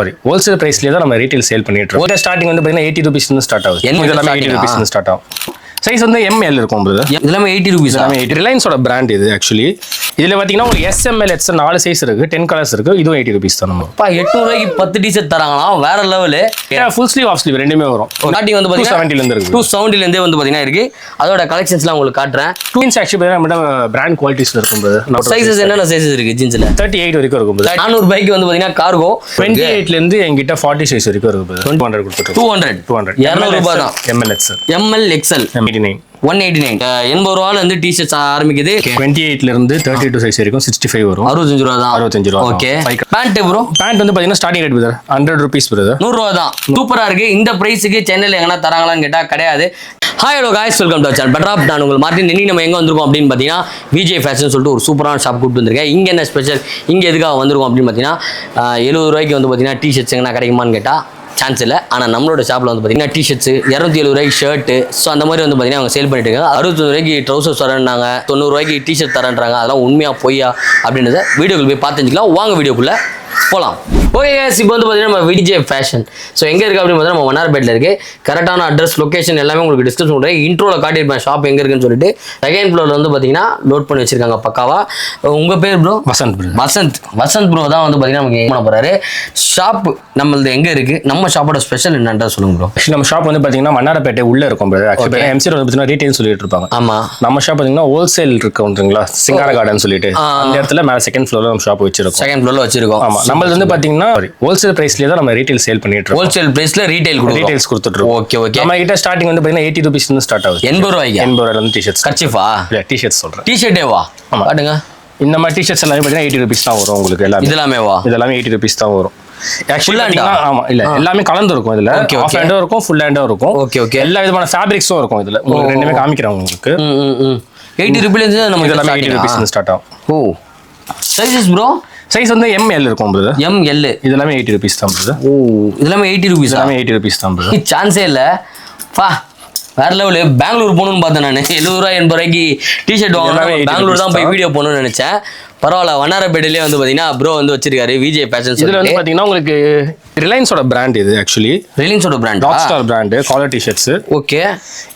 Sorry wholesale பிரைஸ்லேயே தான் நம்ம retail sale பண்ணிட்டு இருக்கோம். ஸ்டார்டிங் வந்து பார்த்தீங்கன்னா 80 rupees ஸ்டார்ட் ஆகுது. எல்லாமே 80 rupees ஸ்டார்ட் ஆகும். சைஸ் வந்து ML இருக்கும் ப்ரோ. எல்லாமே 80 rupees. எல்லாமே ரிலையன்ஸோட பிராண்ட் இது ஆக்சுவலி. இதில் பார்த்தீங்கன்னா உங்களுக்கு SML XL 4 சைஸ் இருக்கு, 10 கலர்ஸ் இருக்கு. இதுவும் 80 rupees தான். நம்ம 800 ரூபாய்க்கு 10 டிஷர்ட் தராங்களா, வேற level. Full sleeve of sleeve ரெண்டுமே வரும். ஸ்டார்டிங் வந்து பார்த்தீங்கன்னா 270 இருக்கு. 270 இருந்தே வந்து பார்த்தீங்கன்னா இருக்கு. அதோட கலெக்ஷன்ஸ்லாம் உங்களுக்கு காட்டுறேன். ஜீன்ஸ் ஆக்சுவலி நம்ம பிராண்ட் குவாலிட்டிஸ்ல இருக்கும் ப்ரோ. சைஸஸ் என்னென்ன சைஸஸ் இருக்கு ஜீன்ஸ்ல? 38 வரைக்கும் இருக்கும் ப்ரோ. 400 ரூபாய்க்கு வந்து பார்த்தீங்கன்னா கார்கோ 28ல இருந்து என்கிட்ட 40 சைஸ் வரைக்கும் இருக்கு ப்ரோ. 200 கொடுத்துட்டு 200 200 ரூபாய் தான். ML XL 189. 80 ரூபாயில இருந்து டிஷர்ட்ஸ் ஆரம்பிக்குது. 28ல இருந்து 32 சைஸ் வரைக்கும் 65 வரும். 65 ரூபாய் தான். 65 ரூபாய். ஓகே. Pant bro? பேண்ட் வந்து பாத்தீங்கன்னா starting rate brother 100 rupees brother. 100 ரூபாய் தான். சூப்பரா இருக்கு. இந்த பிரைஸ்க்கு சென்னையில எங்கனா தராங்களான்னு கேட்டா கிடையாது. Hi hello guys, welcome to channel better app. நான் உங்கள் மார்ட்டின். இன்னைக்கு நம்ம எங்க வந்திருக்கோம் அப்படின்னு பாத்தீங்கன்னா விஜே ஃபேஷன் சொல்லிட்டு ஒரு சூப்பரான ஷாப் கூப்பிட்டு வந்திருக்கேன். இங்க என்ன ஸ்பெஷல், இங்க எதுக்காக வந்திருக்கோம் அப்படின்னு பாத்தீங்கன்னா 70 ரூபாய்க்கு வந்து பாத்தீங்கன்னா டிஷர்ட்ஸ் எங்கன்னா கிடைக்குமான்னு கேட்டா சான்ஸ் இல்லை. ஆனால் நம்மளோட ஷாப்பில் வந்து பார்த்தீங்கன்னா டிஷர்ட்ஸ் 270 ரூபாய்க்கு ஷர்ட்டு, ஸோ அந்த மாதிரி வந்து பார்த்தீங்கன்னா அவங்க சேல் பண்ணிட்டு இருக்காங்க. 65 ரூபாய்க்கு ட்ரௌசர்ஸ் தரேன்னாங்க, 90 ரூபாய்க்கு டிஷர்ட் தரேன்றாங்க. அதெல்லாம் உண்மையா பொய்யா அப்படின்றத வீடியோக்குள்ள போய் பார்த்துக்கலாம். வாங்க வீடியோக்குள்ள போகலாம். ஓகே guys, இப்போ வந்து பார்த்தீங்கன்னா நம்ம விஜே ஃபேஷன் ஸோ எங்கே இருக்குது அப்படின்னு பார்த்தீங்கன்னா நம்ம வண்ணாரப்பேட்டில் இருக்குது. கரெக்டான அட்ரஸ் லொக்கேஷன் எல்லாமே உங்களுக்கு டிஸ்கஸ் பண்ணுறேன். இன்ட்ரோவில் காட்டியிருப்பேன் ஷாப் எங்கே இருக்குன்னு சொல்லிட்டு. செகண்ட் ஃப்ளோரில் வந்து பார்த்தீங்கன்னா லோட் பண்ணி வச்சிருக்காங்க பக்காவா. உங்கள் பேர் ப்ரோ? வசந்த் ப்ரோ தான் வந்து பார்த்தீங்கன்னா நமக்கு பண்ண போகிறாரு. ஷாப் நம்மளது எங்கே இருக்குது, நம்ம ஷாப்போட ஸ்பெஷல் என்னன்றதை சொல்லுங்க ப்ரோ. நம்ம ஷாப் வந்து பார்த்தீங்கன்னா வண்ணாரப்பேட்டை உள்ளே இருக்கும் ப்ரோ. ஆக்சுவலி MC வந்து பார்த்தீங்கன்னா ரீட்டைல் சொல்லிட்டு இருப்பாங்க. ஆமாம். நம்ம ஷாப் பார்த்தீங்கன்னா ஹோல்சேல் இருக்குங்களா, சிங்கார கார்டன் சொல்லிட்டு அந்த இடத்துல மேலே செகண்ட் ஃப்ளோரில் நம்ம ஷாப் வச்சிருக்கோம். செகண்ட் ஃப்ளோரில் வச்சிருக்கோம். ஆமாம். நம்மளது வந்து பார்த்தீங்கன்னா ஹோல்சேல் பிரைஸ்லேயே தான் நம்ம ரீட்டைல் சேல் பண்ணிட்டு இருக்கோம். ஹோல்சேல் பிரைஸ்ல ரீட்டைல்ஸ் கொடுத்துட்டு இருக்கோம். Okay okay. நம்ம கிட்ட ஸ்டார்டிங் வந்து பார்த்தீங்கன்னா 80 rupees ஸ்டார்ட் ஆகுது. 80 ரூபாய்க்கு 80 ரூபாயில இருந்து டிஷர்ட்ஸ். கர்ச்சீஃபா? இல்ல டிஷர்ட்ஸ் சொல்றேன். டிஷர்ட்டேவா? காட்டுங்க. இந்த மாதிரி டிஷர்ட்ஸ் எல்லாமே பார்த்தீங்கன்னா 80 rupees தான் வரும் உங்களுக்கு. எல்லாமே இதெல்லாமே 80 rupees தான் வரும். ஆக்சுவலி ஆமா இல்ல எல்லாமே கலந்து இருக்கும். இதுல ஆஃப் ஹேண்டும் இருக்கும், ஃபுல் ஹேண்டும் இருக்கும். Okay okay. எல்லா விதமான ஃபேப்ரிக்ஸும் இருக்கும் இதுல. உங்களுக்கு ரெண்டுமே காமிக்கிறேன் உங்களுக்கு. 80 ரூபாயில நம்ம இதெல்லாம் 80 rupees ஸ்டார்ட் ஆகும். ஓ சைஸஸ் ப்ரோ? சைஸ் வந்து ML இருக்கும் ப்ரோ. ML இதெல்லாம் 80 rupees தான் ப்ரோ. ஓ இதெல்லாம் 80 rupees. இதெல்லாம் 80 rupees தான் ப்ரோ. சான்ஸே இல்ல. பா வேற லெவலு. பெங்களூர் போகணும்னு பார்த்தேன் நான். 70 ரூபாய் 80 ரூபாய்க்கு டிஷர்ட் வாங்கணும். பெங்களூர் தான் போய் வீடியோ போகணும்னு நினைச்சேன். பரவாயில்ல. வண்ணாரப்பேட்டையிலே வந்து பார்த்தீங்கன்னா ப்ரோ வந்து வச்சிருக்காரு விஜே ஃபேஷன். இதில் வந்து பார்த்தீங்கன்னா உங்களுக்கு ரிலையன்ஸோட பிராண்ட் இது ஆக்சுவலி. ரிலையன்ஸோட brand, rock star brand collar t-shirts. Okay.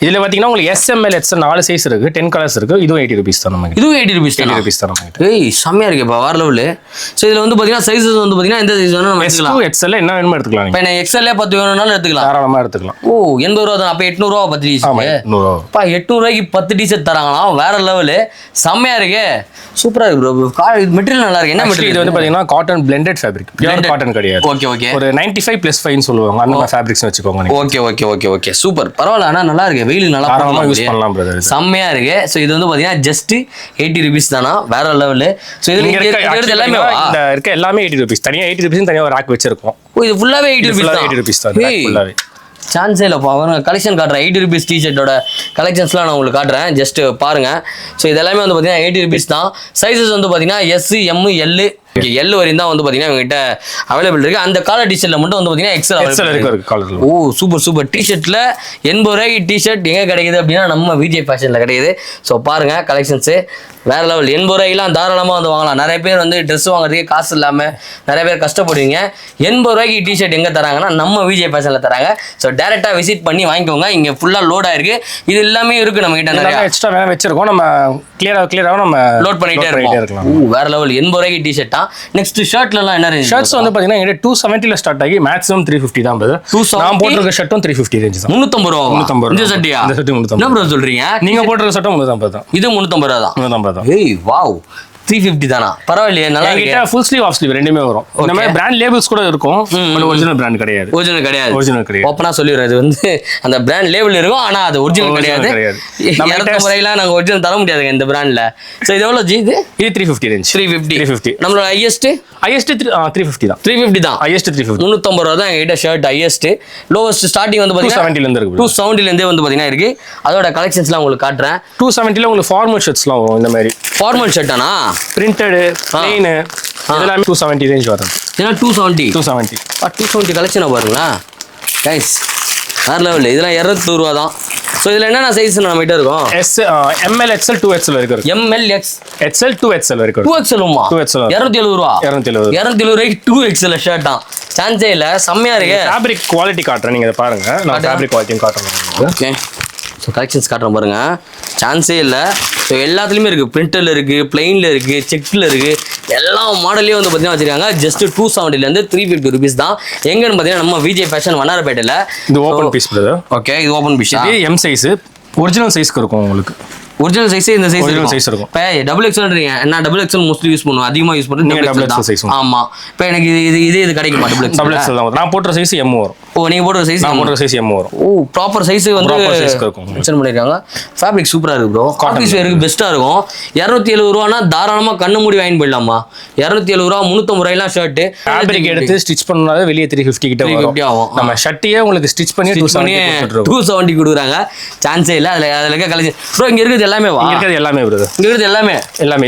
இதில் பார்த்தீங்கன்னா உங்களுக்கு SML XL 4 சைஸ் இருக்கு, 10 கலர்ஸ் இருக்கு. இதுவும் 80 rupees தான் நமக்கு. இதுவும் 80 rupees தான். 80 rupees தான் நமக்கு. ஏய் செம்மையா இருக்குப்பா, வேற லெவலு. ஸோ இதில் வந்து பார்த்தீங்கன்னா சைஸஸ் வந்து பார்த்தீங்கன்னா எந்த சைஸ் வேணும் நம்ம எடுத்துக்கலாம். XL என்ன வேணுமோ எடுத்துக்கலாம். இப்போ நான் XL 10 வேணும்னாலும் எடுத்துக்கலாம், தாராளமாக எடுத்துக்கலாம். ஓ 80 ரூபா தான். அப்போ 800 ரூபா 10 டிஷர்ட். 800 ரூபா. 800 ரூபாய்க்கு 10 டிஷர்ட் தராங்களாம். வேற லெவலு. செம்மையா இருக்கு, சூப்பரா இருக்கு ப்ரோ. மெட்டீரியல் நல்லா இருக்கு. என்ன மெட்டீரியல் இது வந்து பார்த்தீங்கன்னா cotton blended fabric, pure cotton கிடையாது. Okay okay. ஒரு 95+5 சொல்லுவாங்க, அந்த மாதிரி ஃபேப்ரிக்ஸ் வச்சுக்கோங்க. Okay okay okay okay super. பரவாயில்ல. ஆனால் நல்லா இருக்கு, வெயில் நல்லா யூஸ் பண்ணலாம் பிரதர். செம்மையா இருக்கு. ஸோ இது வந்து பார்த்தீங்கன்னா ஜஸ்ட் 80 rupees தானா, வேற லெவலு. ஸோ இது எல்லாமே இந்த இருக்க எல்லாமே 80 rupees. தனியாக 80 rupees தனியாக ஒரு ரேக் வச்சிருக்கோம். ஓ இது ஃபுல்லாவே 80 rupees தான். 80 rupees தான் ஃபுல்லாவே. சான்ஸே இல்லைப்பா. அவங்க கலெக்ஷன் காட்டுறேன். 80 rupees டிஷர்ட்டோட கலெக்ஷன்ஸ்லாம் நான் உங்களுக்கு காட்டுறேன், ஜஸ்ட் பாருங்க. ஸோ இதெல்லாமே வந்து பார்த்தீங்கன்னா 80 rupees தான். சைஸஸ் வந்து பார்த்தீங்கன்னா S, M, L வரையும் தான் வந்து பார்த்தீங்கன்னா இவங்ககிட்ட அவைலபிள் இருக்கு. அந்த காலர் டிஷர்ட்ல மட்டும் வந்து பார்த்தீங்கன்னா XL இருக்கு. ஓ சூப்பர் சூப்பர். டிஷர்ட்ல 80 ரூபாய்க்கு டிஷர்ட் எங்கே கிடைக்குது அப்படின்னா நம்ம விஜே ஃபேஷன்ல கிடைக்குது. ஸோ பாருங்க கலெக்ஷன்ஸ் வேற லெவல். 80 ரூபாய்க்குலாம் தாராளமாக வந்து வாங்கலாம். நிறைய பேர் வந்து ட்ரெஸ் வாங்குறதுக்கு காசு இல்லாமல் நிறைய பேர் கஷ்டப்படுவீங்க. 80 ரூபாய்க்கு டிஷர்ட் எங்கே தராங்கன்னா நம்ம விஜே ஃபேஷன்ல தராங்க. ஸோ டேரெக்டாக விசிட் பண்ணி வாங்கிக்கோங்க. இங்கே ஃபுல்லாக லோட் ஆயிருக்கு. இது எல்லாமே இருக்கு நம்ம கிட்ட. நிறைய எக்ஸ்ட்ரா வேணா வச்சிருக்கோம். நம்ம கிளியராக நம்ம லோட் பண்ணிட்டே இருக்கலாம். வேற லெவல். 80 ரூபாய்க்கு டிஷர்ட்டா. நெக்ஸ்ட் ஷர்ட்லாம் என்ன ரேஞ்ச்? ஷர்ட்ஸ் வந்து பாத்தீங்கன்னா 270ல ஸ்டார்ட் ஆகி மேக்ஸிமம் 350 தான் பிரதர். நான் போட்டுருக்க ஷர்ட்டும் 350 ரேஞ்ச் தான். 350 ரூபா. 350. இந்த ஷர்ட்டியா? இந்த ஷர்ட் 350. என்ன ப்ரோ சொல்றீங்க? நீங்க போட்டுருக்க ஷர்ட்டும் 350 தான். இது 350 ரூபா தான். 350 தான். ஏய் வாவ், 350 தானா? பரவாயில்லையே, நல்லா இருக்கு. ஃபுல் ஸ்லீவ் ஆஃப் ஸ்லீவ் ரெண்டுமே வரும். இந்த மாதிரி பிராண்ட் லேபிள்ஸ் கூட இருக்கும். ஒரிஜினல் பிராண்ட் கிடையாது. ஒரிஜினல் கிடையாது. ஓப்பனா சொல்லிடுறேன். இது வந்து அந்த பிராண்ட் லேபிள் இருக்கும், ஆனா அது ஒரிஜினல் கிடையாது. நம்ம முறையில நாங்க ஒரிஜினல் தர முடியாதுங்க இந்த பிராண்ட்ல. சோ இது எவ்வளவு ஜி? இது 350 ரேஞ்ச். 350. நம்மளோட ஹையஸ்ட் 350 தான். 350 தான். ஹையஸ்ட் 350. 350 ரூபா தான் என்கிட்ட ஷர்ட் ஹையஸ்ட். லோவஸ்ட் ஸ்டார்டிங் வந்து பாத்தீங்கன்னா 270ல இருந்து இருக்கு. 270ல இருந்தே வந்து பாத்தீங்கன்னா இருக்கு. அதோட கலெக்ஷன்ஸ்லாம் உங்களுக்கு காட்டுறேன். 270ல உங்களுக்கு ஃபார்மல் ஷர்ட்ஸ்லாம் வரும். இந்த மாதிரி ஃபார்மல் ஷர்ட்டானா? பிரிண்டட் பிளெயின் இதெல்லாம் 270 ரேஞ்ச் வரும். இதெல்லாம் 270 கலெக்ஷனை பாருங்களா கைஸ், வேற லெவல். இதெல்லாம் 200 ரூபா தான். ஸோ இதில் என்னென்ன சைஸ் நம்மகிட்ட இருக்கும்? ML XL 2XL வரைக்கும் இருக்கு. ML XL 2XL வரைக்கும் 2XL 270 ரூபா 270 ரூபாய்க்கு 2XL ஷர்ட் தான். சான்ஸே இல்லை, செம்மையா இருக்கு. ஃபேப்ரிக் குவாலிட்டி காட்டுறேன், நீங்க இதை பாருங்க. நான் ஃபேப்ரிக் குவாலிட்டியும் காட்டுறேன். ஓகே, ஸோ கலெக்ஷன்ஸ் காட்டுறேன் பாருங்க. சான்ஸே இல்லை. ஸோ எல்லாத்துலேயுமே இருக்குது. பிரிண்டரில் இருக்குது, பிளெயினில் இருக்குது, செக்கில் இருக்குது. எல்லா மாடலையும் வந்து பார்த்தீங்கன்னா வச்சிருக்காங்க. ஜஸ்ட் 270 350 rupees தான். எங்கன்னு பார்த்தீங்கன்னா நம்ம விஜய் ஃபேஷன் வண்ணாரப்பேட்டையில். இது ஓப்பன் பீஸ் பிரதர். ஓகே, இது ஓப்பன் பீஸ். இது எம் சைஸ், ஒரிஜினல் சைஸ்க்கு இருக்கும் உங்களுக்கு. ஒரிஜினல் சைஸ் இந்த சைஸ் இருக்கும். இப்போ டபுள் எக்ஸ்எல்ன்றீங்க, நான் டபுள் எக்ஸ்எல் மோஸ்ட்லி யூஸ் பண்ணுவேன், அதிகமாக யூஸ் பண்ணுறது டபுள் எக்ஸ்எல் சைஸ். ஆமா, இப்போ எனக்கு இது கிடைக்குமா? டபுள் எக்ஸ்எல் தான். நான் போடுற சைஸ் M வரும். ஓ, நீங்க போடுற சைஸ்? நான் போடுற சைஸ் M வரும். ஓ, ப்ராப்பர் சைஸ் வந்து மென்ஷன் பண்ணிருக்காங்க. ஃபேப்ரிக் சூப்பரா இருக்கு ப்ரோ. ஆஃபீஸ் வேருக்கு பெஸ்ட்டா இருக்கும். 270 ரூபானா தாராளமா கண்ணு மூடி வாங்கி போயிடலாமா? 270 ரூபா 350 ரூபாய்லாம் ஷர்ட் ஃபேப்ரிக் எடுத்து ஸ்டிச் பண்ணாத வெளியே 350 கிட்ட வரும். நம்ம ஷர்ட்டியே உங்களுக்கு ஸ்டிச் பண்ணி 270 கொடுக்குறாங்க. சான்ஸே இல்ல. அதுல இருக்க கலெக்ஷன் ப்ரோ இங்க இருக்குது எல்லாமே. வா, இங்க இருக்குது எல்லாமே ப்ரோ. இங்க இருக்குது எல்லாமே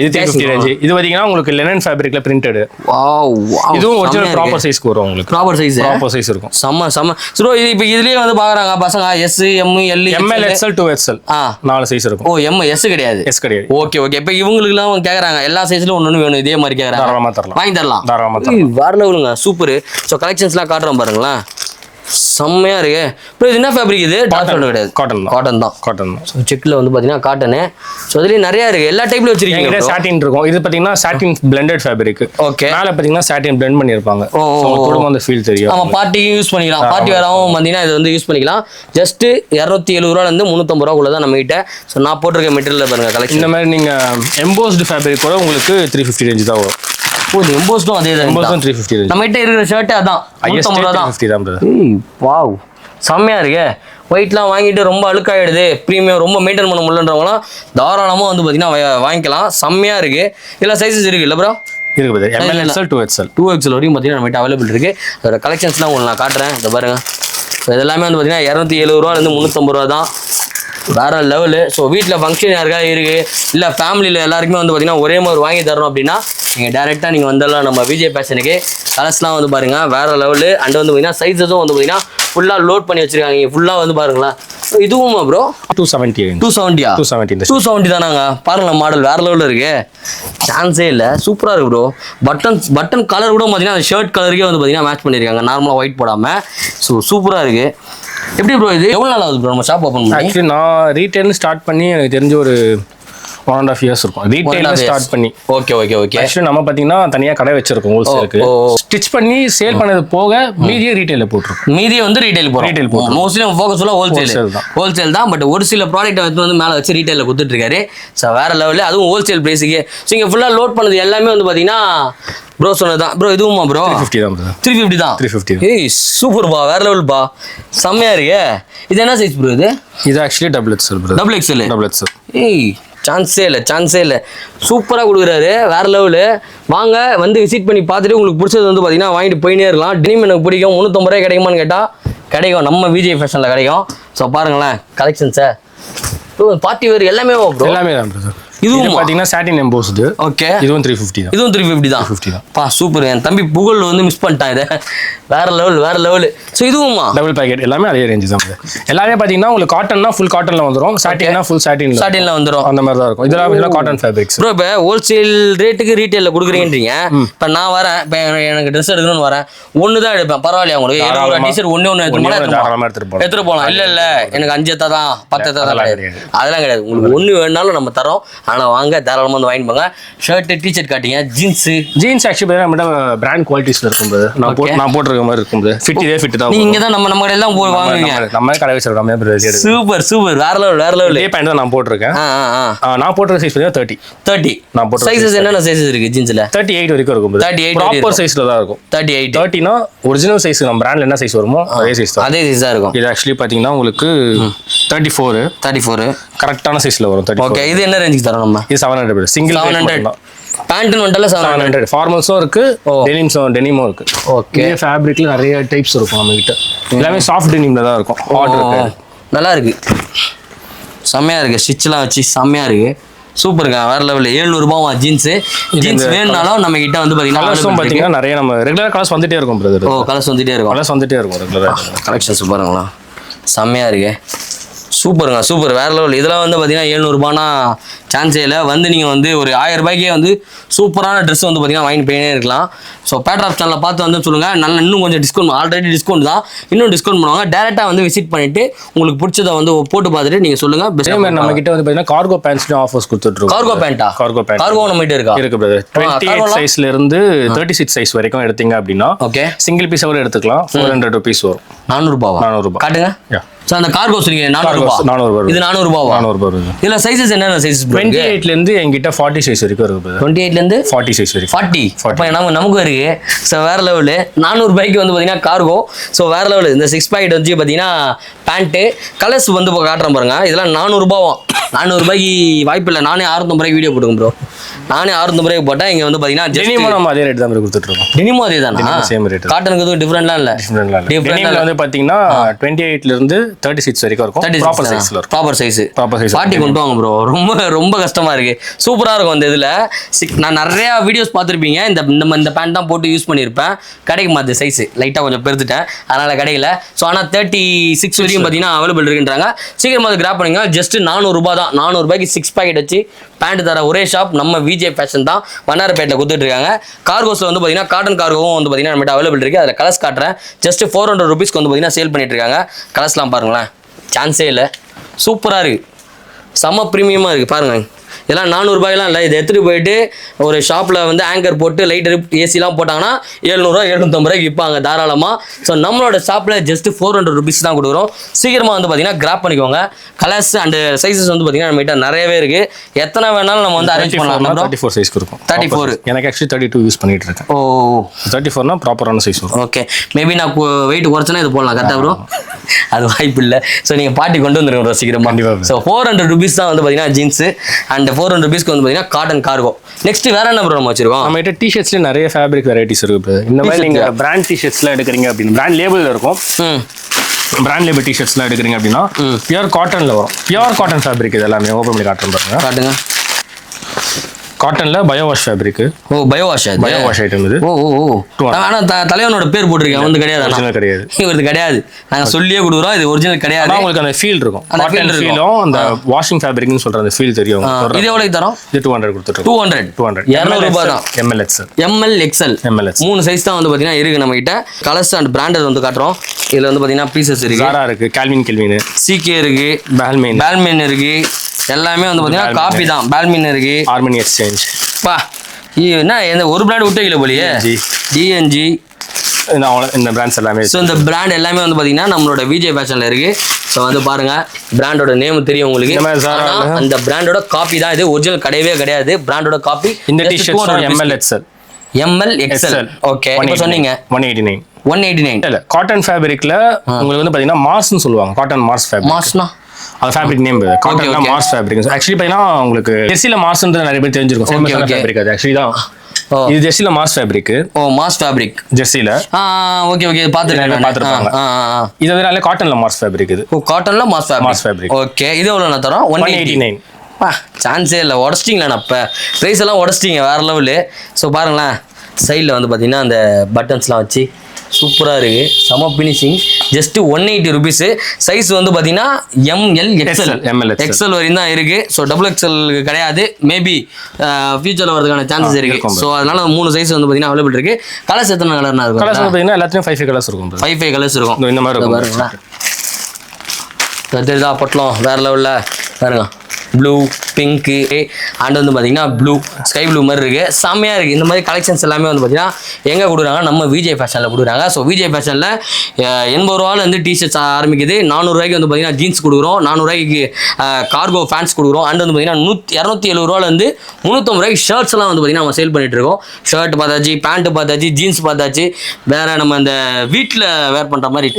இது 350 ரேஞ்ச். இது பாத்தீங்கன்னா உங்களுக்கு லினன் ஃபேப்ரிக்ல பிரிண்டட். வாவ், இதுவும் ஒரிஜினல் ப்ராப்பர் சைஸ்க்கு வரும் உங்களுக்கு. ப்ராப்பர் சைஸ் இருக்கும். செம்ம ப்ரோ. இது இப்போ இதுலயே வந்து பாக்குறாங்க பசங்க S, M, L, ML, XL 2XL 4 size இருக்கும். ஓ, M, S கிடையாது. ஓகே. இப்போ இவங்களுக்குலாம் கேக்குறாங்க எல்லா சைஸ்லயும் ஒண்ணு வேணும் இதே மாதிரி கேக்குறாங்க. தாராளமா தரலாம், வாங்கி தரலாம். வேற லெவலுங்க, சூப்பர். ஸோ கலெக்ஷன்ஸ்லாம் காட்டுறோம் பாருங்களேன். செம்மையா இருக்கு ப்ரோ. இது என்ன ஃபேப்ரிக்? இது டார்க் கிடையாது, காட்டன் தான். ஸோ செக்ல வந்து பாத்தீங்கன்னா காட்டனு. ஸோ இதுலயும் நிறைய இருக்கு, எல்லா டைப்ல வச்சிருக்கீங்க. சாட்டின் இருக்கும். இது பாத்தீங்கன்னா சாட்டின் பிளெண்டட் ஃபேப்ரிக். ஓகே, மேல பாத்தீங்கன்னா சாட்டின் பிளெண்ட் பண்ணிருப்பாங்க. குடும்பம் அந்த ஃபீல் தெரியும். ஆமா, பார்ட்டிக்கு யூஸ் பண்ணிக்கலாம். பார்ட்டி வேறவும் பாத்தீங்கன்னா இது வந்து யூஸ் பண்ணிக்கலாம். ஜஸ்ட் 270 ரூபால இருந்து 350 ரூபாக்குள்ள தான் நம்ம கிட்ட. ஸோ நான் போட்டிருக்க மெட்டீரியல் பாருங்க கலெக்ஷன். இந்த மாதிரி நீங்க எம்போஸ்டு ஃபேப்ரிக் கூட உங்களுக்கு 350 ரேஞ்ச் தான் வரும். ஓ, இது எம்போஸ்டும் அதே தான். எம்போஸ்டும் 350 ரேஞ்ச். நம்ம கிட்ட இருக்கிற ஷர்ட் அதான் 350 ரூபா தான். வாவ், செம்மையா இருக்கு. ஒயிட்லாம் வாங்கிட்டு ரொம்ப அழுக்காயிடுது, ப்ரீமியம் ரொம்ப மெயின்டைன் பண்ண முடியலன்றவங்களாம் தாராளமாக வந்து பார்த்தீங்கன்னா வாங்கிக்கலாம். செம்மையா இருக்கு. இதில் சைஸஸ் இருக்கு இல்லை ப்ரோ? இருக்குது. ML, XL 2XL வரைக்கும் பார்த்தீங்கன்னா நம்மகிட்ட அவைலபிள் இருக்கு. அதோட கலெக்ஷன்ஸ்லாம் உங்களுக்கு நான் காட்டுறேன். இதை பாருங்க. ஸோ இதெல்லாமே வந்து பார்த்தீங்கன்னா 270 ரூபாலேருந்து 350 ரூபா தான். வேற லெவலு. ஸோ வீட்டில் ஃபங்க்ஷன் யாருக்காவது இருக்குது, இல்லை ஃபேமிலியில் எல்லாருக்குமே வந்து பார்த்தீங்கன்னா ஒரே மாதிரி வாங்கி தரணும் அப்படின்னா நீங்கள் டேரெக்டாக நீங்கள் வந்துடலாம் நம்ம விஜய் ஃபேஷனுக்கு. கலர்ஸ்லாம் வந்து பாருங்கள் வேறு லெவலு. அண்ட் வந்து பார்த்தீங்கன்னா சைஸஸும் வந்து பார்த்தீங்கன்னா ஃபுல்லாக லோட் பண்ணி வச்சுருக்காங்க. ஃபுல்லாக வந்து பாருங்களேன். இதுவுமா ப்ரோ? 270 தானாங்க? பாருங்களா, மாடல் வேறு லெவலில் இருக்கு. சான்ஸே இல்லை, சூப்பராக இருக்கு ப்ரோ. பட்டன் கலர் கூட பார்த்தீங்கன்னா அந்த ஷர்ட் கலருக்கே வந்து பார்த்தீங்கன்னா மேட்ச் பண்ணியிருக்காங்க, நார்மலாக ஒயிட் போடாமல். ஸோ சூப்பராக இருக்குது. எப்படி ப்ரோ இது எவ்வளோ நாள் ஆகுது ப்ரோ நம்ம ஷாப் ஓப்பன் பண்ணி? ஆக்சுவலி நான் ரீட்டைல்னு ஸ்டார்ட் பண்ணி எனக்கு தெரிஞ்ச ஒரு 1.5 years இருக்கும். ரீட்டைல் ஸ்டார்ட் பண்ணி. ஓகே. ஆக்சுவலி நம்ம பார்த்தீங்கன்னா தனியாக கடை வச்சிருக்கோம் ஹோல்சேலுக்கு. ஸ்டிச் பண்ணி சேல் பண்ணது போக மீதியை ரீட்டைலில் போட்டுருக்கோம். மீதியை வந்து ரீட்டைல் போட்டுருக்கோம். மோஸ்ட்லி நம்ம ஃபோக்கஸ் ஃபுல்லாக ஹோல்சேல் தான். பட் ஒரு சில ப்ராடக்ட்டை வந்து மேலே வச்சு ரீட்டைலில் கொடுத்துட்ருக்காரு. ஸோ வேற லெவலில், அதுவும் ஹோல்சேல் ப்ரைஸுக்கு. ஸோ இங்கே ஃபுல்லாக லோட் பண்ணது எல்லாமே வந்து பார்த்தீங்கன்னா ப்ரோ சொன்னதான். Bro இதுவுமா bro? 350 தான். 350. ஏய் சூப்பர் பா, வேற லெவல் பா, செம்மையா இருக்கு. இது என்ன சைஸ் ப்ரோ? இது ஆக்சுவலி டபுள் எக்ஸ்எல். ஏய் சான்ஸே இல்லை. சூப்பராக கொடுக்குறாரு, வேற லெவலு. வாங்க வந்து விசிட் பண்ணி பார்த்துட்டு உங்களுக்கு பிடிச்சது வந்து பார்த்தீங்கன்னா வாங்கிட்டு போயினே இருக்கலாம். டெனிம் எனக்கு பிடிக்கும். 350 ரூபாய் கிடைக்குமான்னு கேட்டால் கிடைக்கும், நம்ம விஜய் ஃபேஷனில் கிடைக்கும். ஸோ பாருங்களேன் கலெக்ஷன்ஸை. பார்ட்டி வேறு எல்லாமே தான் ப்ரோ. இதுவும் பாத்தீங்கன்னா சாட்டின் எம்போஸ்டு. ஓகே, இதுவும் 350 தான். இதுவும் 350 தான். பா சூப்பர். என் தம்பி புகழ் வந்து மிஸ் பண்ணிட்டான் இதை. வேற லெவல். ஸோ இதுவுமா டபுள் பேக்கெட் எல்லாமே அதே ரேஞ்ச் தான். எல்லாமே பாத்தீங்கன்னா உங்களுக்கு காட்டன்னா ஃபுல் காட்டன்ல வந்துடும், சாட்டின்னா ஃபுல் சாட்டின்ல வந்துடும். அந்த மாதிரி தான் இருக்கும். இதெல்லாம் காட்டன் ஃபேப்ரிக்ஸ் ப்ரோ. இப்போ ஹோல்சேல் ரேட்டுக்கு ரீட்டைல்ல கொடுக்குறீங்கன்றீங்க. இப்போ நான் வரேன், இப்போ எனக்கு ட்ரெஸ் எடுக்கணும்னு வரேன், ஒன்று தான் எடுப்பேன். பரவாயில்லையா உங்களுக்கு? டிஷர்ட் ஒன்று எடுத்துட்டு போகலாம். இல்ல எனக்கு 5 எத்தா தான் 10 எத்தா தான் அதெல்லாம் கிடையாது. உங்களுக்கு ஒன்று வேணாலும் நம்ம தரோம். ஆனால் வாங்க தாராளமாக வந்து வாங்கிட்டு போங்க. ஷர்ட் டிஷர்ட் காட்டிங்க. ஜீன்ஸ் ஆக்சுவலி நம்மகிட்ட பிராண்ட் குவாலிட்டிஸ்ல இருக்கும்போது நான் போட்டிருக்க மாதிரி இருக்கும்போது ஃபிட் இதே ஃபிட் தான். நீங்க தான் நம்ம எல்லாம் போய் வாங்குவீங்க. நம்ம கடை வச்சிருக்கோம். சூப்பர் வேற லெவல். இதே பேண்ட் தான் நான் போட்டிருக்கேன். நான் போட்டிருக்க சைஸ் 30. நான் போட்ட சைஸஸ் என்னென்ன சைஸஸ் இருக்கு ஜீன்ஸ்ல? 38 வரைக்கும் இருக்கும். 38 ப்ராப்பர் சைஸ்ல தான் இருக்கும். 30னா ஒரிஜினல் சைஸ் நம்ம பிராண்ட்ல என்ன சைஸ் வருமோ அதே சைஸ் தான் இருக்கும். இது ஆக்சுவலி பாத்தீங்கன்னா உங்களுக்கு 34 கரெக்டான சைஸ்ல வரும். ஓகே, இது என்ன ரேஞ்சுக்கு தரோம் நம்ம? இது 700 சிங்கிள் 700. பேண்ட் வண்டல 700. ஃபார்மல்ஸும் இருக்கு, டெனிமும் இருக்கு. ஓகே, ஃபேப்ரிக்ல நிறைய டைப்ஸ் இருக்கும் நம்ம கிட்ட. எல்லாமே சாஃப்ட் டெனிம்ல தான் இருக்கும். ஹார்ட் இருக்கு. நல்லா இருக்கு, செம்மையா இருக்கு. ஸ்டிச்லாம் வச்சு செம்மையா இருக்கு. சூப்பருங்க, வேற லெவல். 700 ரூபாவா ஜீன்ஸ் வேணும்னாலும் நம்ம கிட்ட வந்து பாத்தீங்கன்னா நிறைய நம்ம ரெகுலர் கலர்ஸ் வந்துட்டே இருக்கும் பிரதர். கலர்ஸ் வந்துட்டே இருக்கும் ரெகுலரா. கலெக்ஷன்ஸ் பாருங்களா, செம்மையா இருக்கு. சூப்பருங்க சூப்பர் வேற லெவல். இதெல்லாம் வந்து பார்த்தீங்கன்னா 700 ரூபானா சான்ஸே இல்லை. வந்து நீங்கள் வந்து ஒரு 1000 ரூபாய்க்கே வந்து சூப்பரான ட்ரெஸ் வந்து பார்த்தீங்கன்னா வாங்கி போயினே இருக்கலாம். ஸோ பேட்டர் ஆஃப் சேனலில் பார்த்து வந்து சொல்லுங்கள். நல்லா இன்னும் கொஞ்சம் டிஸ்கவுண்ட், ஆல்ரெடி டிஸ்கவுண்ட் தான், இன்னும் டிஸ்கவுண்ட் பண்ணுவாங்க. டேரெக்டாக வந்து விசிட் பண்ணிட்டு உங்களுக்கு பிடிச்சதை வந்து போட்டு பார்த்துட்டு நீங்கள் சொல்லுங்கள். பெஸ்ட் நம்ம கிட்ட வந்து பார்த்தீங்கன்னா கார்கோ பேண்ட்ஸ்லையும் ஆஃபர்ஸ் கொடுத்துட்ருக்கோம். கார்கோ பேண்டா? கார்கோ நம்ம கிட்ட இருக்கா? இருக்கு பிரதர். 28 சைஸ்ல இருந்து 36 சைஸ் வரைக்கும் எடுத்தீங்க அப்படின்னா ஓகே சிங்கிள் பீஸ் கூட எடுத்துக்கலாம். 400 rupees வரும். 400 ரூபாவா? 400 ரூபாய் காட்டுங்க. ஸோ அந்த கார்கோ சொன்னீங்க 400 ரூபாய். 400 ரூபாய். இது 400 ரூபாவா? 400 ரூபாய். இதுல சைஸஸ் என்னென்ன சைஸஸ்? 28ல இருந்து என்கிட்ட 40 சைஸ் வரைக்கும் இருக்கு. 28ல இருந்து 40 சைஸ் வரைக்கும். 40 அப்ப நமக்கு இருக்கு. ஸோ வேற லெவலு. 400 ரூபாய்க்கு வந்து பாத்தீங்கன்னா கார்கோ. ஸோ வேற லெவலு. இந்த 6 பாக்கெட் வந்து பாத்தீங்கன்னா பேண்ட் கலர்ஸ் வந்து காட்டுறேன் பாருங்க. இதெல்லாம் 400 ரூபாவும். 400 ரூபாய்க்கு வாய்ப்பு இல்லை. நானே 650 ரூபாய்க்கு வீடியோ போட்டுங்க ப்ரோ. நானே 650 ரூபாய்க்கு போட்டேன். இங்க வந்து பாத்தீங்கன்னா டெனிமும் நம்ம அதே ரேட் தான் கொடுத்துட்டு இருக்கோம். டெனிமும் அதே தானா? Same rate. காட்டனுக்கு எதுவும் டிஃபரெண்ட்லாம் இல்ல. டெனிம்ல வந்து பாத்தீங்கன்னா 28ல இருந்து 36 வரைக்கும் இருக்கும். ப்ராப்பர் சைஸ்ல இருக்கும். Proper size. 40 கொண்டு வாங்க ப்ரோ. ரொம்ப ரொம்ப கஷ்டமா இருக்கு. சூப்பரா இருக்கும் அந்த இதுல. நான் நிறைய வீடியோஸ் பார்த்திருப்பீங்க. இந்த பேண்ட் தான் போட்டு யூஸ் பண்ணியிருப்பேன். கிடைக்க மாட்டேது சைஸ். லைட்டா கொஞ்சம் பெருத்துட்டேன், அதனால கிடைக்கல. ஸோ ஆனால் 36 வரைக்கும் பார்த்தீங்கன்னா அவைலபிள் இருக்குன்றாங்க. சீக்கிரமா அதை கிராப் பண்ணுங்க. ஜஸ்ட் 400 ரூபாய் தான். 400 ரூபாய்க்கு 6 பாக்கெட் வச்சு பேண்ட் தர ஒரே ஷாப் நம்ம விஜே ஃபேஷன் தான். வண்ணாரப்பேட்டில் கொடுத்துட்டு இருக்காங்க. கார்கோஸ்ல வந்து பார்த்தீங்கன்னா காட்டன் கார்கோவும் வந்து பார்த்தீங்கன்னா நம்மகிட்ட அவைலபிள் இருக்கு. அதில் கலர்ஸ் காட்டுறேன். ஜஸ்ட் 400 ரூபீஸ்க்கு வந்து பார்த்தீங்கன்னா சேல் பண்ணிட்டு இருக்காங்க. கலர்ஸ்லாம் பாருங்களேன், சான்ஸே இல்லை. சூப்பராக இருக்கு, செம்ம ப்ரீமியமாக இருக்குது பாருங்க. இதெல்லாம் 400 ரூபாயெல்லாம் இல்லை. இதை எடுத்துகிட்டு போயிட்டு ஒரு ஷாப்பில் வந்து ஆங்கர் போட்டு லைட் ஏசிலாம் போட்டாங்கன்னா 700 750 ரூபாய்க்கு விற்பாங்க தாராளமாக. ஸோ நம்மளோட ஷாப்பில் ஜஸ்ட் 400 ரூபீஸ் தான் கொடுக்குறோம். சீக்கிரமாக வந்து பார்த்தீங்கன்னா கிராப் பண்ணிக்கோங்க. கலர்ஸ் அண்ட் சைஸஸ் வந்து பார்த்தீங்கன்னா நம்மகிட்ட நிறையவே இருக்குது. எத்தனை வேணாலும் நம்ம வந்து அரேஞ்ச் பண்ணலாம். 34 சைஸ் இருக்கும். 34. எனக்கு ஆக்சுவலி 32 யூஸ் பண்ணிட்டு இருக்கேன். ஓ 34னா ப்ராப்பரான சைஸ் வரும். ஓகே, மேபி நான் வெயிட் குறைச்சனா இது போடலாம். கரெக்டாக வரும்? அது வாய்ப்பு இல்லை. ஸோ நீங்கள் பார்ட்டி கொண்டு வந்துருங்க சீக்கிரமாக. ஸோ 400 ரூபீஸ் தான் வந்து பார்த்தீங்கன்னா ஜீன்ஸு அண்ட் 400 ரூபீஸ்க்கு வந்து பார்த்தீங்கன்னா காட்டன் கார்கோ. நெக்ஸ்ட் வேற என்ன ப்ரோ நம்ம வச்சிருக்கோம்? நம்ம கிட்ட டிஷர்ட்ஸ்ல நிறைய ஃபேப்ரிக் வெரைட்டிஸ் இருக்கு. இந்த மாதிரி நீங்க பிராண்ட் டிஷர்ட்ஸ்லாம் எடுக்கிறீங்க அப்படின்னு பிராண்ட் லேபிள் இருக்கும். பிராண்ட் லேபிள் டிஷர்ட்ஸ்லாம் எடுக்கிறீங்க அப்படின்னா பியூர் காட்டன்ல வரும். பியூர் காட்டன் ஃபேப்ரிக் இது எல்லாமே ஓபன் பண்ணி காட்டுறேன் பாருங்க. காட்டுங்க. காட்டன்ல பயோ வாஷ் ஃபேப்ரிக். ஓ பயோ வாஷ். அது பயோ வாஷ் ஐட்டம் இது. ஓ ஓ ஓ. ஆனா தலைவனோட பேர் போட்டுருக்கேன். வந்து கிடையாது. ஒரிஜினல் கிடையாது. இது கிடையாது. நாங்க சொல்லியே கொடுக்குறோம் இது ஒரிஜினல் கிடையாது. உங்களுக்கு அந்த ஃபீல் இருக்கும். காட்டன் ஃபீலும் அந்த வாஷிங் ஃபேப்ரிக்னு சொல்ற அந்த ஃபீல் தெரியும். இது எவ்வளவு தரோம்? இது 200 கொடுத்துட்டோம். 200 200 ரூபாய் தான். ML XL. ML XL. மூணு சைஸ் தான் வந்து பாத்தீங்கன்னா இருக்கு நம்ம கிட்ட. கலர்ஸ் அண்ட் பிராண்டட் வந்து காட்டுறோம். இதுல வந்து பாத்தீங்கன்னா பீசஸ் இருக்கு. Zara இருக்கு, Calvin Klein, CK இருக்கு, Balmain இருக்கு. எல்லாமே வந்து பாத்தீங்கன்னா காப்பி தான். பால்மின் இருக்கு, ஹார்மனி எக்ஸ்சேஞ்ச். பா என்ன ஒரு பிராண்ட் விட்டு வைக்கல போலியே. DNG இந்த பிராண்ட்ஸ் எல்லாமே. ஸோ இந்த பிராண்ட் எல்லாமே வந்து பாத்தீங்கன்னா நம்மளோட விஜே ஃபேஷன்ல இருக்கு. ஸோ வந்து பாருங்க, பிராண்டோட நேம் தெரியும் உங்களுக்கு. அந்த பிராண்டோட காப்பி தான் இது. ஒரிஜினல் கிடையவே கிடையாது. பிராண்டோட காப்பி. இந்த டிஷர்ட் ML XL. ஓகே, இப்போ சொன்னீங்க 189. இல்ல காட்டன் ஃபேப்ரிக்ல உங்களுக்கு வந்து பாத்தீங்கன்னா மாஸ்னு சொல்லுவாங்க. Cotton mass fabric. மாஸ்னா அது ஃபேப்ரிக் நேம். காட்டன்ல மாஸ் ஃபேப்ரிக். ஆக்சுவலி பாத்தீங்கன்னா உங்களுக்கு ஜெர்சில மாஸ்ன்றது நிறைய பேர் தெரிஞ்சிருக்கும். ஃபேமஸான ஃபேப்ரிக் அது. ஆக்சுவலி தான் இது ஜெர்சில mass fabric. Oh mass fabric ஜெர்சில. ஓகே ஓகே, பாத்துருப்பாங்க. இது வந்து காட்டன்ல மாஸ் ஃபேப்ரிக். இது ஓ காட்டன்ல மாஸ் ஃபேப்ரிக். ஓகே, இது எவ்வளவு தரோம்? 189. சான்ஸே இல்லை. உடச்சிட்டிங்களா? அப்போ ப்ரைஸ் எல்லாம் உடச்சிட்டிங்க வேற லெவலு. ஸோ பாருங்களேன், சைடில் வந்து பார்த்தீங்கன்னா அந்த பட்டன்ஸ்லாம் வச்சு சூப்பராக இருக்குது. செம ஃபினிஷிங். Just 180 rupees. சைஸ் வந்து பார்த்தீங்கன்னா ML XL வரையும் தான் இருக்குது. ஸோ XXL கிடையாது. மேபி ஃபியூச்சரில் வரதுக்கான சான்சஸ் இருக்குது. ஸோ அதனால 3 சைஸ் வந்து பார்த்தீங்கன்னா அவைலபிள் இருக்குது. கலர்ஸ் எத்தனை கலர்னா இருக்கும்? கலர்ஸ் பார்த்தீங்கன்னா எல்லாத்துலேயும் 5 கலர்ஸ் இருக்கும். 5 கலர்ஸ் இருக்கும். இந்த மாதிரி இருக்கும். தெரியுதா பொட்டலம்? வேறு லெவலில் பாருங்க. ப்ளூ, பிங்க்கு அண்ட் வந்து பார்த்தீங்கன்னா ப்ளூ, ஸ்கை ப்ளூ மாதிரி இருக்குது. செம்மையாக இருக்குது. இந்த மாதிரி கலெக்ஷன்ஸ் எல்லாமே வந்து பார்த்தீங்கன்னா எங்கே கொடுக்குறாங்க? நம்ம விஜே ஃபேஷனில் கொடுக்குறாங்க. ஸோ விஜே ஃபேஷனில் 80 ரூபாலேருந்து டிஷர்ட்ஸ் ஆரம்பிக்குது. 400 ரூபாய்க்கு வந்து பார்த்தீங்கன்னா ஜீன்ஸ் கொடுக்குறோம். 400 ரூபாய்க்கு கார்கோ ஃபேன்ஸ் கொடுக்குறோம். அண்ட் வந்து பார்த்தீங்கன்னா 270 ரூபாலேருந்து 350 ரூபாய்க்கு ஷர்ட்ஸ் எல்லாம் வந்து பார்த்தீங்கன்னா நம்ம சேல் பண்ணிட்டு இருக்கோம். ஷர்ட் பார்த்தாச்சு, பேண்ட் பார்த்தாச்சு, ஜீன்ஸ் பார்த்தாச்சு. வேற நம்ம இந்த வீட்டில் வேர் பண்ணுற மாதிரி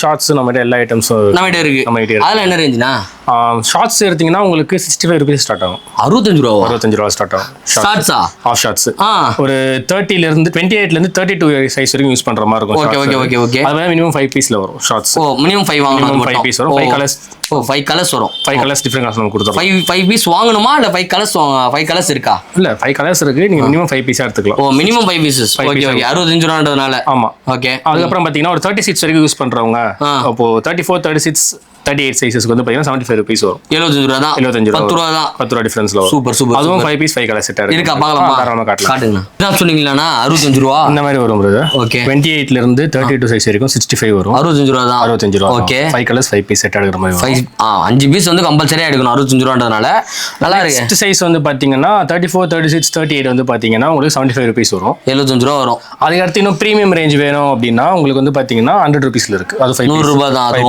ஷார்ட்ஸ் நம்மகிட்ட எல்லா ஐட்டம்ஸும் நம்மகிட்ட இருக்கு. அதில் என்ன ரேஞ்சுனா? ஷார்ட்ஸ் எடுத்தீங்கன்னா உங்களுக்கு 65 ரூபீஸ் ஸ்டார்ட் ஆகும். 65 ரூபா ஸ்டார்ட் ஆகும். ஷார்ட்ஸா? ஆஃப் ஷார்ட்ஸ் ஒரு 30ல இருந்து 28ல இருந்து 32 சைஸ் வரைக்கும் யூஸ் பண்ற மாதிரி இருக்கும். Okay okay okay okay. அது மினிமம் 5 பீஸ்ல வரும் ஷார்ட்ஸ். ஓ மினிமம் 5 வாங்கணும். 5 பீஸ் வரும். 5 கலர்ஸ். ஓ 5 கலர்ஸ் வரும். 5 கலர்ஸ் டிஃபரண்ட் கலர்ஸ் நம்ம கொடுத்தோம். 5 பீஸ் வாங்கணுமா இல்ல 5 கலர்ஸ்? 5 கலர்ஸ் இருக்கா? இல்ல 5 கலர்ஸ் இருக்கு. நீங்க மினிமம் 5 பீஸா எடுத்துக்கலாம். ஓ மினிமம் 5 பீசஸ். Okay okay. 65 ரூபான்றதுனால. ஆமா ஓகே. அதுக்கு அப்புறம் பாத்தீங்கன்னா ஒரு 36 வரைக்கும் யூஸ் பண்றவங்க, அப்போ 34, 36 38 சைஸஸ்க்கு வந்து பாத்தீங்கன்னா 75 rupees வரும். 75 ரூபா தான். 75 ரூபா. 10 ரூபா தான். 10 ரூபா டிஃபரன்ஸ்ல வரும். Super super. அதுவும் 5 பீஸ் 5 கலர் செட் இருக்கு. இருக்கா பார்க்கலாமா? தாராளமா காட்டலாம். காட்டுங்க. என்ன சொன்னீங்களானா 65 ரூபா இந்த மாதிரி வரும் பிரதர். ஓகே. 28ல இருந்து 32 சைஸ் வரைக்கும் 65 வரும். 65 ரூபா தான். 65 ரூபா. ஓகே. 5 கலர்ஸ் 5 பீஸ் செட் எடுக்கிற மாதிரி வரும். 5 பீஸ் வந்து கம்பல்சரியா எடுக்கணும் 65 ரூபான்றதுனால. நல்லா இருக்கு. நெக்ஸ்ட் சைஸ் வந்து பாத்தீங்கன்னா 34, 36, 38 வந்து பாத்தீங்கன்னா உங்களுக்கு 75 rupees வரும். 75 ரூபா வரும். அதுக்கு அடுத்து இன்னும் பிரீமியம் ரேஞ்ச் வேணும் அப்படின்னா உங்களுக்கு வந்து பாத்தீங்கன்னா 100 rupeesல இருக்கு. அது 5 ரூபா தான். அது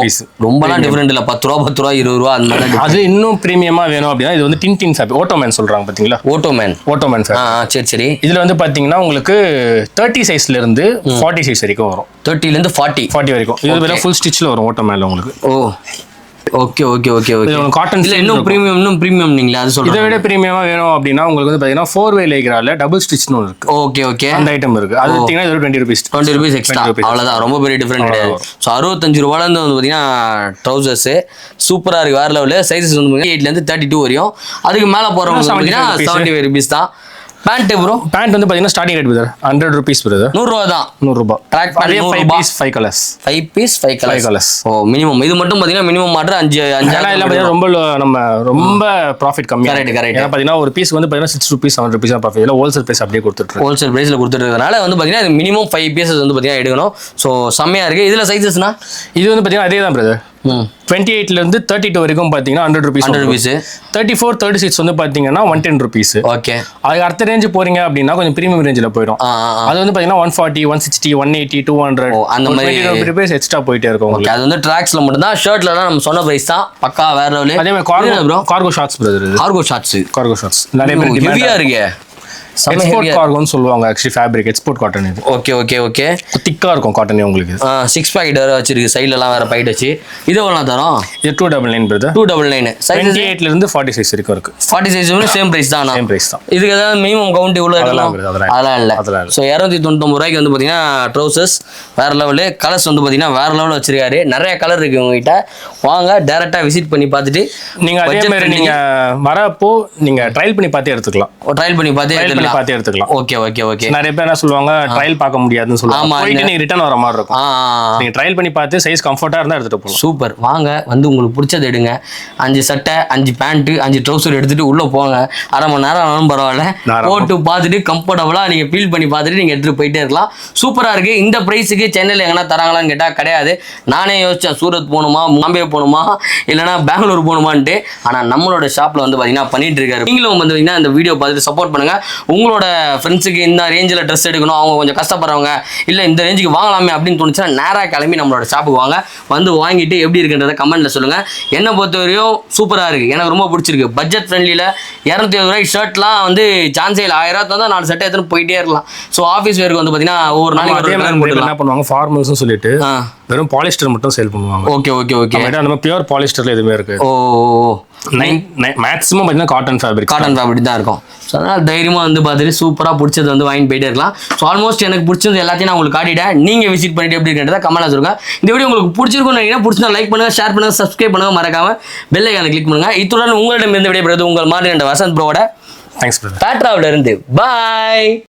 ரொம்பலாம் டிஃபரெண்ட் இல்ல. 10 ரூபா 10 ரூபா 20 ரூபா அந்த மாதிரி. அது இன்னும் பிரீமியமா வேணும் அப்படின்னா இது வந்து டின் ஃபேப் ஓட்டோமேன் சொல்றாங்க பாத்தீங்களா? ஓட்டோமேன் ஃபேப். சரி சரி. இதுல வந்து பாத்தீங்கன்னா உங்களுக்கு 30 சைஸ்ல இருந்து 40 சைஸ் வரைக்கும் வரும். 30ல இருந்து 40 வரைக்கும். இது வேற ஃபுல் ஸ்டிச்ல வரும் ஓட்டோமேன்ல உங்களுக்கு. ஓ ஓகே ஓகே ஓகே ஓகே. இது காட்டன் இல்ல இன்னும் பிரீமியம் நீங்களே அது சொல்றீங்க. இதை விட பிரீமியமா வேணும் அப்படின்னா உங்களுக்கு வந்து பாத்தீங்கன்னா 4-way லேக்ரால டபுள் ஸ்டிச்னு இருக்கு. Okay okay. அந்த ஐட்டம் இருக்கு. அது பாத்தீங்கன்னா இது 20 rupees. 20 rupees extra. அவ்வளவுதான். ரொம்ப பெரிய டிஃபரண்ட் கிடையாது. சோ 65 ரூபாயில இருந்து வந்து பாத்தீங்கன்னா ட்ரவுசர்ஸ் சூப்பரா இருக்கு. வேற லெவல்ல. சைஸஸ் வந்து 8ல இருந்து 32 வரையும். அதுக்கு மேல போறவங்க பாத்தீங்கன்னா 75 rupees தான். பேண்ட் ப்ரோ பேண்ட் வந்து பாத்தீங்கன்னா starting rate brother 100 rupees brother. 100 ரூபா தான். 100 ரூபாய். Track pant 5 piece 5 colours. 5 piece 5 colours. Oh minimum. இது மட்டும் பாத்தீங்கன்னா மினிமம் ஆர்டர் 5 இல்ல ரொம்ப நம்ம ரொம்ப ப்ராஃபிட் கம்மி. கரெக்ட். ஏன்னா பாத்தீங்கன்னா ஒரு பீஸ் வந்து பாத்தீங்கன்னா 6 rupees 7 rupees தான் ப்ராஃபிட். இல்ல ஹோல்சேல் பிரைஸ் அப்படியே கொடுத்துட்டு ஹோல்சேல் பிரைஸ்ல கொடுத்துட்டதுனால வந்து பாத்தீங்கன்னா மினிமம் 5 பீசஸ் வந்து பாத்தீங்கன்னா எடுக்கணும். சோ செம்மையா இருக்கு. இதுல சைஸஸ்னா இது வந்து பாத்தீங்கன்னா அதே தான் பிரதர். 28ல இருந்து 32 வரைக்கும் பாத்தீங்கன்னா 100 rupees. 34, 36 வந்து பாத்தீங்கன்னா 110 rupees. ஓகே. அதுக்கு அடுத்த ரேஞ்ச் போறீங்க அப்படின்னா கொஞ்சம் பிரீமியம் ரேஞ்சில போயிடும். அது வந்து பாத்தீங்கன்னா 140, 160, 180, 200 அந்த மாதிரி 20 rupees எக்ஸ்ட்ரா போயிட்டே இருக்கும் உங்களுக்கு. அது வந்து ட்ராக்ஸ்ல மட்டும் தான். ஷர்ட்லலாம் நம்ம சொன்ன பிரைஸ் தான். பக்கா வேற லெவல். அதே மாதிரி cargo shorts brother. Cargo shorts நிறைய பேர் ஹெவியா இருக்கு. எக்ஸ்போர்ட் கார்கோன்னு சொல்லுவாங்க. ஆக்சுவலி ஃபேப்ரிக் எக்ஸ்போர்ட் காட்டன் இது. Okay okay okay. திக்கா இருக்கும் காட்டனே உங்களுக்கு. 6 பாக்கெட் வேற வச்சிருக்கு. சைடுல எல்லாம் வேற பாக்கெட் வச்சு. இது எவ்வளவு தரோம்? இது 299 பிரதர். 299. சைஸ் 28ல இருந்து 40 சைஸ் வரைக்கும் இருக்கு. 40 சைஸ் வந்து சேம் பிரைஸ் தான். சேம் பிரைஸ் தான். இதுக்கு ஏதாவது மினிமம் கவுண்ட் இவ்வளவு இருக்கலாம்? அதெல்லாம் இல்ல. சோ 299 ரூபாய்க்கு வந்து பாத்தீங்கன்னா ட்ரவுசர்ஸ் வேற லெவல். கலர்ஸ் வந்து பாத்தீங்கன்னா வேற லெவல்ல வச்சிருக்காரு. நிறைய கலர் இருக்கு உங்ககிட்ட. வாங்க டைரக்டா விசிட் பண்ணி பார்த்துட்டு நீங்க அதே மாதிரி நீங்க வரப்போ நீங்க ட்ரையல் பண்ணி பார்த்தே எடுத்துக்கலாம். ட்ரையல் பண்ணி பார்த்தே எடுத்துக்கலாம். Okay okay okay. நிறைய பேர் என்ன சொல்லுவாங்க ட்ரையல் பார்க்க முடியாதுன்னு சொல்லுவாங்க. போயிட்டு நீங்க ரிட்டர்ன் வர மாதிரி இருக்கும். நீங்க ட்ரையல் பண்ணி பார்த்து சைஸ் கம்ஃபர்ட்டா இருந்தா எடுத்துட்டு போலாம். சூப்பர். வாங்க வந்து உங்களுக்கு பிடிச்சது எடுங்க. 5 சட்டை 5 பேண்ட் 5 ட்ரவுசர் எடுத்துட்டு உள்ள போங்க. அரை மணி நேரம் ஆனாலும் பரவாயில்ல. போட்டு பார்த்துட்டு கம்ஃபர்டபுளா நீங்க ஃபீல் பண்ணி பார்த்துட்டு நீங்க எடுத்துட்டு போயிட்டே இருக்கலாம். சூப்பரா இருக்கு. இந்த பிரைஸுக்கு சென்னையில் எங்கன்னா தராங்களான்னு கேட்டா கிடையாது. நானே யோசிச்சேன் சூரத் போகணுமா பாம்பே போகணுமா இல்லைன்னா பெங்களூர் போகணுமான்ட்டு. ஆனா நம்மளோட ஷாப்ல வந்து பாத்தீங்கன்னா பண்ணிட்டு இருக்காரு. நீங்களும் வந்து இந்த வீடியோ பார்த்துட்டு சப்போர்ட் பண்ணுங்க. உங்களோட ஃப்ரெண்ட்ஸுக்கு இந்த ரேஞ்சில் ட்ரெஸ் எடுக்கணும், அவங்க கொஞ்சம் கஷ்டப்படுறவங்க, இல்லை இந்த ரேஞ்சுக்கு வாங்கலாமே அப்படின்னு தோணுச்சுன்னா நேராக கிளம்பி நம்மளோட ஷாப்புக்கு வாங்க. வந்து வாங்கிட்டு எப்படி இருக்குன்றத கமெண்ட்ல சொல்லுங்க. என்னை பொறுத்தவரையும் சூப்பராக இருக்கு. எனக்கு ரொம்ப பிடிச்சிருக்கு. பட்ஜெட் ஃப்ரெண்ட்லியில் 220 ரூபாய் ஷர்ட்லாம் வந்து சான்ஸே இல்லை. 1000 ரூபா தான் 4 சட்டை எடுத்துன்னு போயிட்டே இருக்கலாம். ஸோ ஆஃபீஸ் வேருக்கு வந்து பார்த்தீங்கன்னா ஒவ்வொரு நாளைக்கு என்ன பண்ணுவாங்க ஃபார்மல்ஸ்னு சொல்லிட்டு வெறும் பாலிஸ்டர் மட்டும் சேல் பண்ணுவாங்க. Okay okay okay. நம்ம பியூர் பாலிஸ்டர்ல எதுவுமே இருக்கு. ஓ மேக்ஸிமம் பார்த்தீங்கன்னா காட்டன் ஃபேப்ரிக் தான் இருக்கும். ஸோ அதனால் தைரியமாக வந்து பார்த்துட்டு சூப்பராக பிடிச்சது வந்து வாங்கிட்டு போயிட்டே இருக்கலாம். ஸோ ஆல்மோஸ்ட் எனக்கு பிடிச்சது எல்லாத்தையும் நான் உங்களுக்கு காட்டிட்டேன். நீங்கள் விசிட் பண்ணிட்டு எப்படி இருக்கிறத கமெண்ட்ல சொல்லுங்க. இந்த வீடியோ உங்களுக்கு பிடிச்சிருக்கும் நினைக்கிறேன். பிடிச்சா லைக் பண்ணுங்க, ஷேர் பண்ணுங்க, சப்ஸ்கிரைப் பண்ணுங்க, மறக்காம பெல் ஐகானை கிளிக் பண்ணுங்க. இத்துடன் உங்களிடம் இருந்து விடைபெறுவது உங்கள் மாதிரி வசந்த் ப்ரோட. Thanks brother. பேட்ராவில இருந்து பாய்.